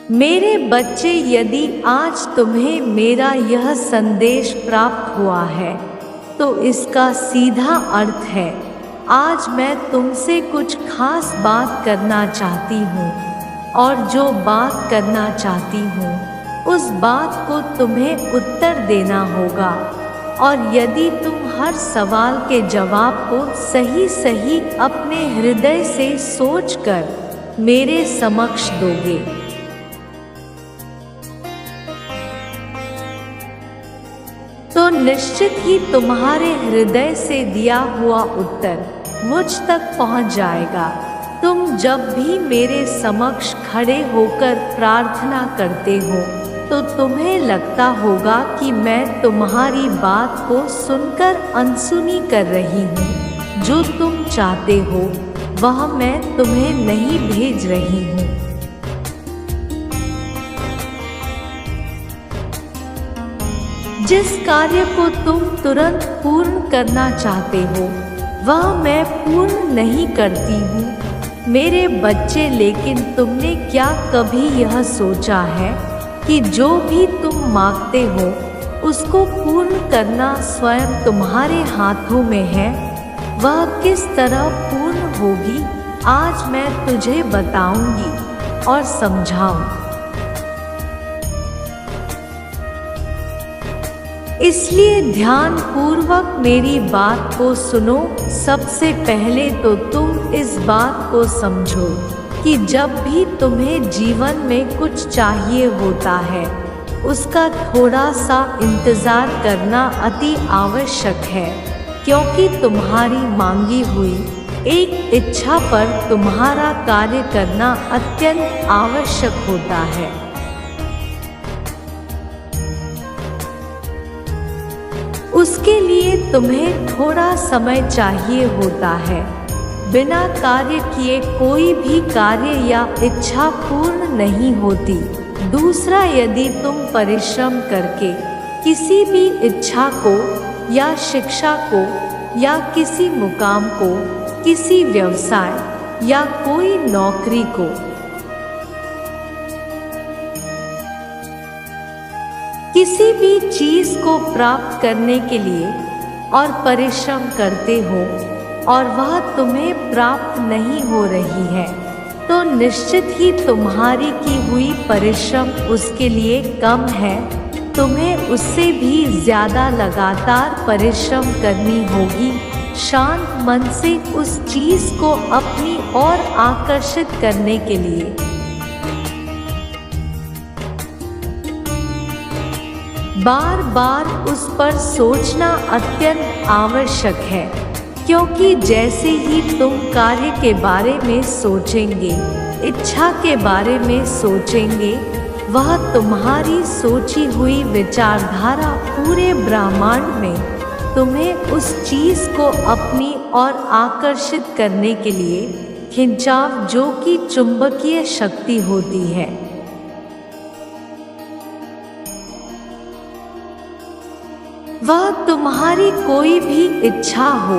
मेरे बच्चे, यदि आज तुम्हें मेरा यह संदेश प्राप्त हुआ है तो इसका सीधा अर्थ है आज मैं तुमसे कुछ खास बात करना चाहती हूँ, और जो बात करना चाहती हूँ उस बात को तुम्हें उत्तर देना होगा। और यदि तुम हर सवाल के जवाब को सही सही अपने हृदय से सोचकर मेरे समक्ष दोगे तो निश्चित ही तुम्हारे हृदय से दिया हुआ उत्तर मुझ तक पहुंच जाएगा। तुम जब भी मेरे समक्ष खड़े होकर प्रार्थना करते हो तो तुम्हें लगता होगा कि मैं तुम्हारी बात को सुनकर अनसुनी कर रही हूँ। जो तुम चाहते हो वह मैं तुम्हें नहीं भेज रही हूँ। जिस कार्य को तुम तुरंत पूर्ण करना चाहते हो वह मैं पूर्ण नहीं करती हूँ मेरे बच्चे। लेकिन तुमने क्या कभी यह सोचा है कि जो भी तुम मांगते हो उसको पूर्ण करना स्वयं तुम्हारे हाथों में है? वह किस तरह पूर्ण होगी आज मैं तुझे बताऊंगी और समझाऊं। इसलिए ध्यान पूर्वक मेरी बात को सुनो। सबसे पहले तो तुम इस बात को समझो कि जब भी तुम्हें जीवन में कुछ चाहिए होता है उसका थोड़ा सा इंतज़ार करना अति आवश्यक है, क्योंकि तुम्हारी मांगी हुई एक इच्छा पर तुम्हारा कार्य करना अत्यंत आवश्यक होता है। उसके लिए तुम्हें थोड़ा समय चाहिए होता है। बिना कार्य किए कोई भी कार्य या इच्छा पूर्ण नहीं होती। दूसरा, यदि तुम परिश्रम करके किसी भी इच्छा को या शिक्षा को या किसी मुकाम को, किसी व्यवसाय या कोई नौकरी को किसी भी चीज को प्राप्त करने के लिए और परिश्रम करते हो और वह तुम्हें प्राप्त नहीं हो रही है तो निश्चित ही तुम्हारी की हुई परिश्रम उसके लिए कम है। तुम्हें उससे भी ज्यादा लगातार परिश्रम करनी होगी, शांत मन से उस चीज को अपनी ओर आकर्षित करने के लिए। बार बार उस पर सोचना अत्यंत आवश्यक है, क्योंकि जैसे ही तुम कार्य के बारे में सोचेंगे, इच्छा के बारे में सोचेंगे, वह तुम्हारी सोची हुई विचारधारा पूरे ब्रह्मांड में तुम्हें उस चीज को अपनी ओर आकर्षित करने के लिए खिंचाव, जो कि चुंबकीय शक्ति होती है, वह तुम्हारी कोई भी इच्छा हो,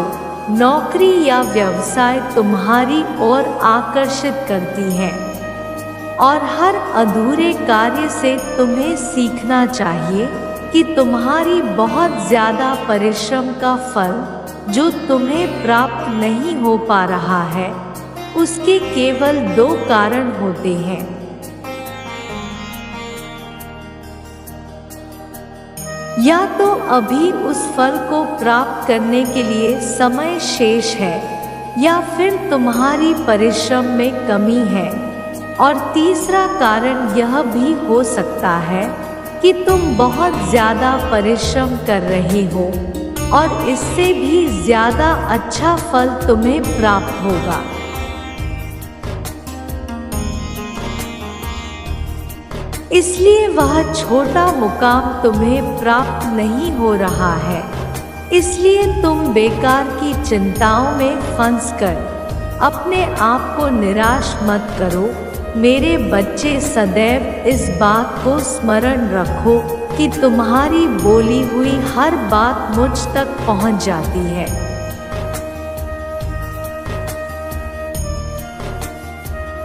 नौकरी या व्यवसाय तुम्हारी ओर आकर्षित करती है। और हर अधूरे कार्य से तुम्हें सीखना चाहिए कि तुम्हारी बहुत ज़्यादा परिश्रम का फल जो तुम्हें प्राप्त नहीं हो पा रहा है, उसके केवल 2 कारण होते हैं। या तो अभी उस फल को प्राप्त करने के लिए समय शेष है, या फिर तुम्हारी परिश्रम में कमी है। और तीसरा कारण यह भी हो सकता है कि तुम बहुत ज़्यादा परिश्रम कर रहे हो और इससे भी ज़्यादा अच्छा फल तुम्हें प्राप्त होगा। इसलिए वह छोटा मुकाम तुम्हें प्राप्त नहीं हो रहा है। इसलिए तुम बेकार की चिंताओं में फंसकर अपने आप को निराश मत करो। मेरे बच्चे, सदैव इस बात को स्मरण रखो कि तुम्हारी बोली हुई हर बात मुझ तक पहुंच जाती है।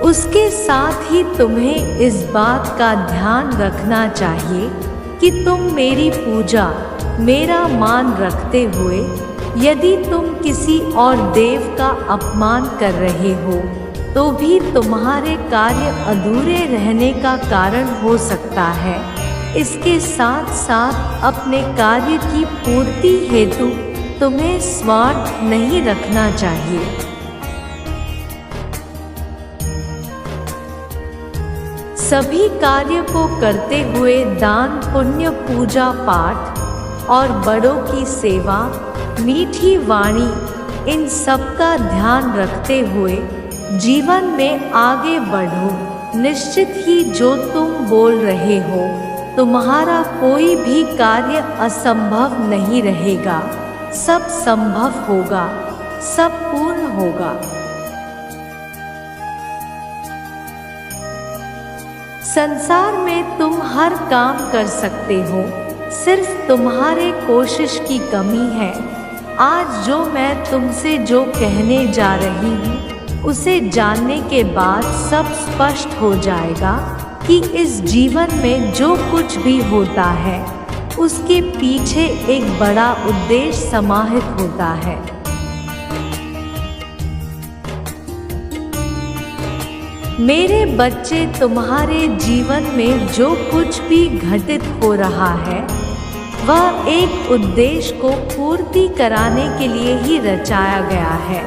उसके साथ ही तुम्हें इस बात का ध्यान रखना चाहिए कि तुम मेरी पूजा, मेरा मान रखते हुए यदि तुम किसी और देव का अपमान कर रहे हो तो भी तुम्हारे कार्य अधूरे रहने का कारण हो सकता है। इसके साथ साथ अपने कार्य की पूर्ति हेतु तुम्हें स्वार्थ नहीं रखना चाहिए। सभी कार्य को करते हुए दान, पुण्य, पूजा पाठ और बड़ों की सेवा, मीठी वाणी, इन सब का ध्यान रखते हुए जीवन में आगे बढ़ो। निश्चित ही जो तुम बोल रहे हो, तुम्हारा कोई भी कार्य असंभव नहीं रहेगा। सब संभव होगा, सब पूर्ण होगा। संसार में तुम हर काम कर सकते हो, सिर्फ तुम्हारे कोशिश की कमी है। आज जो मैं तुमसे जो कहने जा रही हूँ उसे जानने के बाद सब स्पष्ट हो जाएगा कि इस जीवन में जो कुछ भी होता है उसके पीछे एक बड़ा उद्देश्य समाहित होता है। मेरे बच्चे, तुम्हारे जीवन में जो कुछ भी घटित हो रहा है वह एक उद्देश्य को पूर्ति कराने के लिए ही रचाया गया है।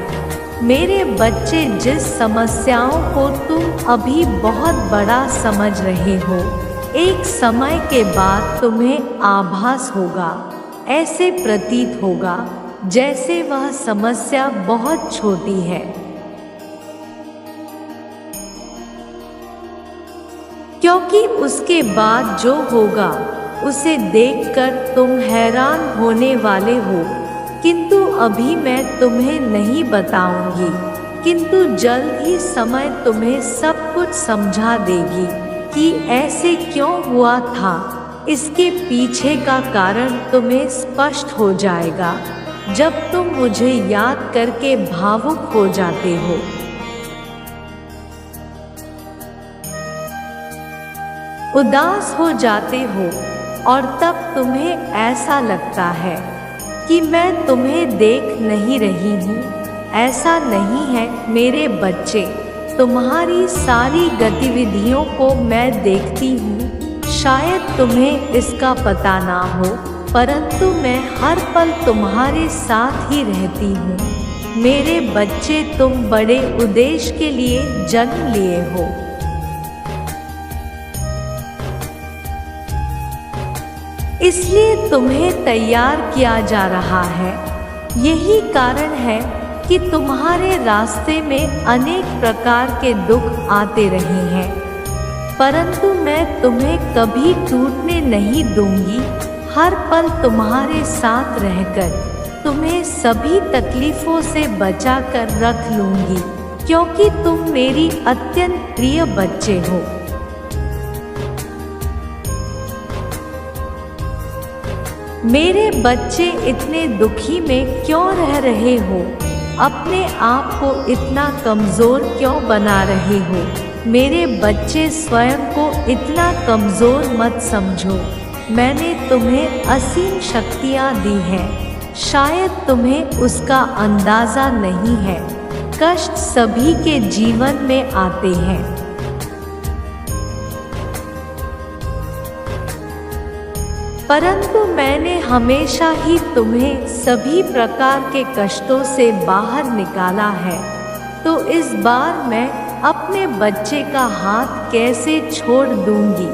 मेरे बच्चे, जिस समस्याओं को तुम अभी बहुत बड़ा समझ रहे हो, एक समय के बाद तुम्हें आभास होगा, ऐसे प्रतीत होगा जैसे वह समस्या बहुत छोटी है। क्योंकि उसके बाद जो होगा उसे देखकर तुम हैरान होने वाले हो, किंतु अभी मैं तुम्हें नहीं बताऊंगी, किंतु जल्द ही समय तुम्हें सब कुछ समझा देगी कि ऐसे क्यों हुआ था। इसके पीछे का कारण तुम्हें स्पष्ट हो जाएगा जब तुम मुझे याद करके भावुक हो जाते हो। उदास हो जाते हो और तब तुम्हें ऐसा लगता है कि मैं तुम्हें देख नहीं रही हूँ। ऐसा नहीं है मेरे बच्चे, तुम्हारी सारी गतिविधियों को मैं देखती हूँ। शायद तुम्हें इसका पता ना हो, परंतु मैं हर पल तुम्हारे साथ ही रहती हूँ। मेरे बच्चे, तुम बड़े उद्देश्य के लिए जन्म लिए हो। इसलिए तुम्हें तैयार किया जा रहा है। यही कारण है कि तुम्हारे रास्ते में अनेक प्रकार के दुख आते रहे हैं, परंतु मैं तुम्हें कभी टूटने नहीं दूंगी। हर पल तुम्हारे साथ रहकर तुम्हें सभी तकलीफों से बचा कर रख लूंगी, क्योंकि तुम मेरी अत्यंत प्रिय बच्चे हो। मेरे बच्चे, इतने दुखी में क्यों रह रहे हो? अपने आप को इतना कमज़ोर क्यों बना रहे हो? मेरे बच्चे, स्वयं को इतना कमज़ोर मत समझो। मैंने तुम्हें असीम शक्तियाँ दी हैं, शायद तुम्हें उसका अंदाज़ा नहीं है। कष्ट सभी के जीवन में आते हैं, परंतु मैंने हमेशा ही तुम्हें सभी प्रकार के कष्टों से बाहर निकाला है। तो इस बार मैं अपने बच्चे का हाथ कैसे छोड़ दूंगी?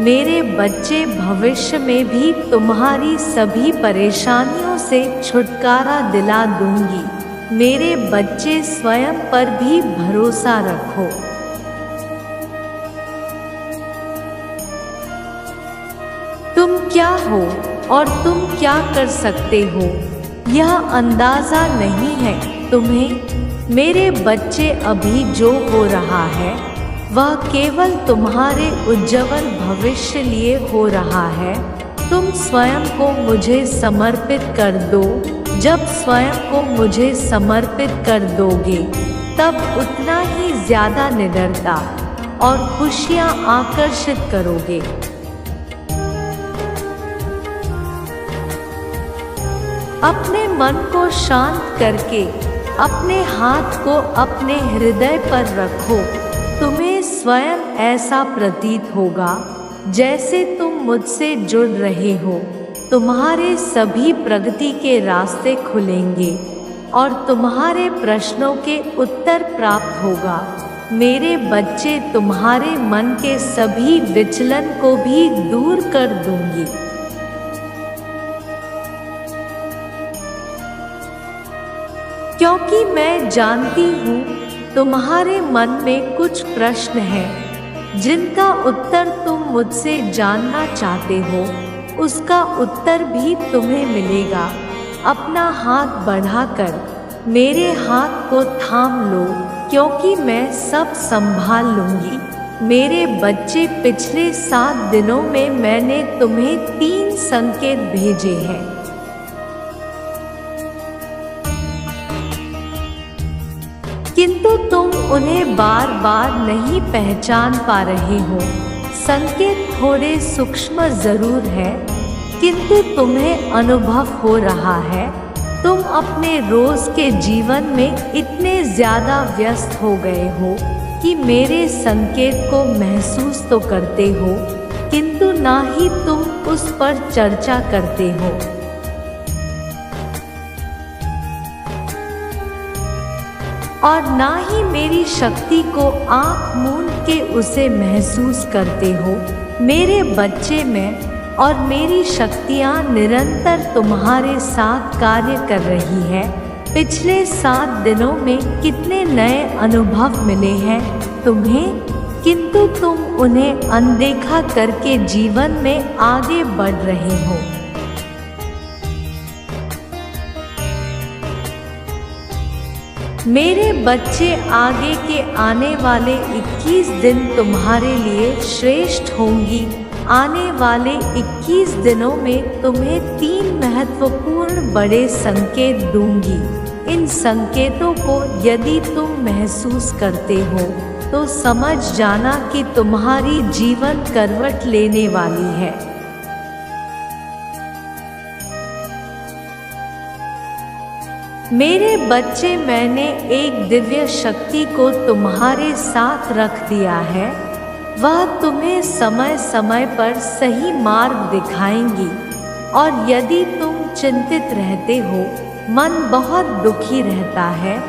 मेरे बच्चे, भविष्य में भी तुम्हारी सभी परेशानियों से छुटकारा दिला दूंगी। मेरे बच्चे, स्वयं पर भी भरोसा रखो। तुम क्या हो और तुम क्या कर सकते हो, यह अंदाज़ा नहीं है तुम्हें। मेरे बच्चे, अभी जो हो रहा है वह केवल तुम्हारे उज्ज्वल भविष्य लिए हो रहा है। तुम स्वयं को मुझे समर्पित कर दो। जब स्वयं को मुझे समर्पित कर दोगे, तब उतना ही ज्यादा निडरता और खुशियां आकर्षित करोगे। अपने मन को शांत करके अपने हाथ को अपने हृदय पर रखो। तुम्हें स्वयं ऐसा प्रतीत होगा जैसे तुम मुझसे जुड़ रहे हो। तुम्हारे सभी प्रगति के रास्ते खुलेंगे और तुम्हारे प्रश्नों के उत्तर प्राप्त होगा। मेरे बच्चे, तुम्हारे मन के सभी विचलन को भी दूर कर दूंगी। क्योंकि मैं जानती हूँ तुम्हारे मन में कुछ प्रश्न हैं जिनका उत्तर तुम मुझसे जानना चाहते हो। उसका उत्तर भी तुम्हें मिलेगा। अपना हाथ बढ़ाकर मेरे हाथ को थाम लो, क्योंकि मैं सब संभाल लूंगी। मेरे बच्चे, पिछले 7 दिनों में मैंने तुम्हें 3 संकेत भेजे हैं। किंतु तुम उन्हें बार बार नहीं पहचान पा रहे हो। संकेत थोड़े सूक्ष्म जरूर है, किंतु तुम्हें अनुभव हो रहा है। तुम अपने रोज के जीवन में इतने ज्यादा व्यस्त हो गए हो कि मेरे संकेत को महसूस तो करते हो, किंतु ना ही तुम उस पर चर्चा करते हो। और ना ही मेरी शक्ति को आँख मूंद के उसे महसूस करते हो। मेरे बच्चे, मैं और मेरी शक्तियाँ निरंतर तुम्हारे साथ कार्य कर रही है। पिछले 7 दिनों में कितने नए अनुभव मिले हैं तुम्हें, किंतु तुम उन्हें अनदेखा करके जीवन में आगे बढ़ रहे हो। मेरे बच्चे, आगे के आने वाले 21 दिन तुम्हारे लिए श्रेष्ठ होंगी। आने वाले 21 दिनों में तुम्हें 3 महत्वपूर्ण बड़े संकेत दूंगी। इन संकेतों को यदि तुम महसूस करते हो तो समझ जाना कि तुम्हारी जीवन करवट लेने वाली है। मेरे बच्चे, मैंने एक दिव्य शक्ति को तुम्हारे साथ रख दिया है। वह तुम्हें समय समय पर सही मार्ग दिखाएंगी। और यदि तुम चिंतित रहते हो, मन बहुत दुखी रहता है,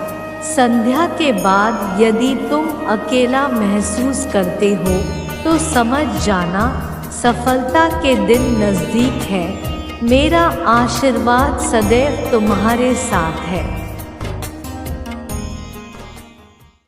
संध्या के बाद यदि तुम अकेला महसूस करते हो तो समझ जाना सफलता के दिन नज़दीक है। मेरा आशीर्वाद सदैव तुम्हारे साथ है।